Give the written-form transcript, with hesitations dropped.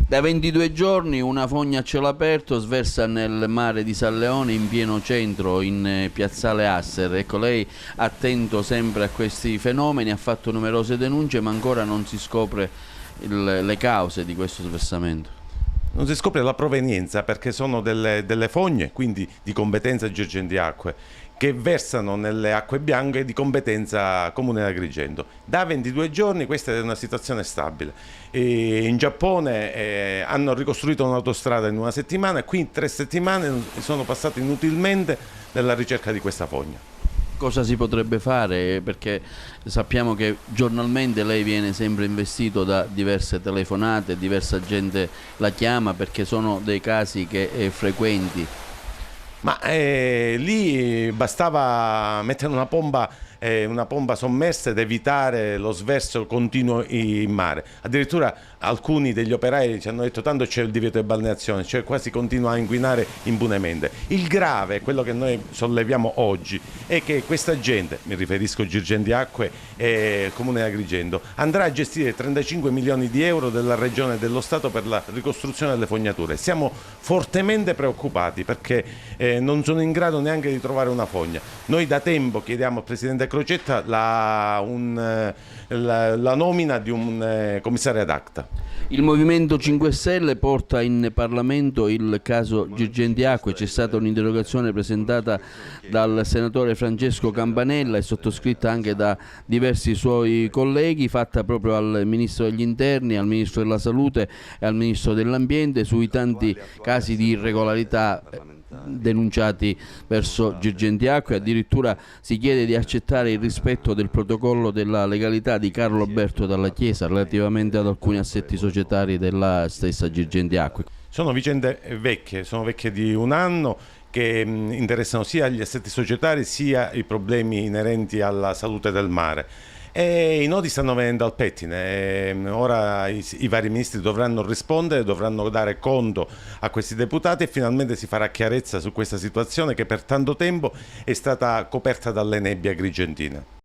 Da 22 giorni una fogna a cielo aperto sversa nel mare di San Leone in pieno centro, in piazzale Asser. Ecco, lei, attento sempre a questi fenomeni, ha fatto numerose denunce, ma ancora non si scopre le cause di questo sversamento. Non si scopre la provenienza perché sono delle fogne, quindi di competenza Girgenti Acque, che versano nelle acque bianche di competenza Comune di Agrigento. Da 22 giorni questa è una situazione stabile. In Giappone hanno ricostruito un'autostrada in una settimana e qui in 3 settimane sono passate inutilmente nella ricerca di questa fogna. Cosa si potrebbe fare? Perché sappiamo che giornalmente lei viene sempre investito da diverse telefonate, diversa gente la chiama perché sono dei casi che frequenti. Ma lì bastava mettere una pompa sommersa ed evitare lo sverso continuo in mare. Addirittura alcuni degli operai ci hanno detto tanto c'è il divieto di balneazione, cioè qua si continua a inquinare impunemente. Il grave, quello che noi solleviamo oggi, è che questa gente, mi riferisco a Girgenti Acque e Comune di Agrigento, andrà a gestire 35 milioni di euro della Regione e dello Stato per la ricostruzione delle fognature. Siamo fortemente preoccupati perché non sono in grado neanche di trovare una fogna. Noi da tempo chiediamo al Presidente Crocetta la nomina di un commissario ad acta. Il Movimento 5 Stelle porta in Parlamento il caso Girgenti Acque. C'è stata un'interrogazione presentata dal senatore Francesco Campanella e sottoscritta anche da diversi suoi colleghi, fatta proprio al Ministro degli Interni, al Ministro della Salute e al Ministro dell'Ambiente sui tanti casi di irregolarità denunciati verso Girgenti Acque. Addirittura si chiede di accettare il rispetto del protocollo della legalità di Carlo Alberto Dalla Chiesa relativamente ad alcuni assetti societari della stessa Girgenti Acque. Sono vicende vecchie, sono vecchie di un anno, che interessano sia gli assetti societari sia i problemi inerenti alla salute del mare. E i nodi stanno venendo al pettine. Ora i vari ministri dovranno rispondere, dovranno dare conto a questi deputati e finalmente si farà chiarezza su questa situazione che per tanto tempo è stata coperta dalle nebbie agrigentine.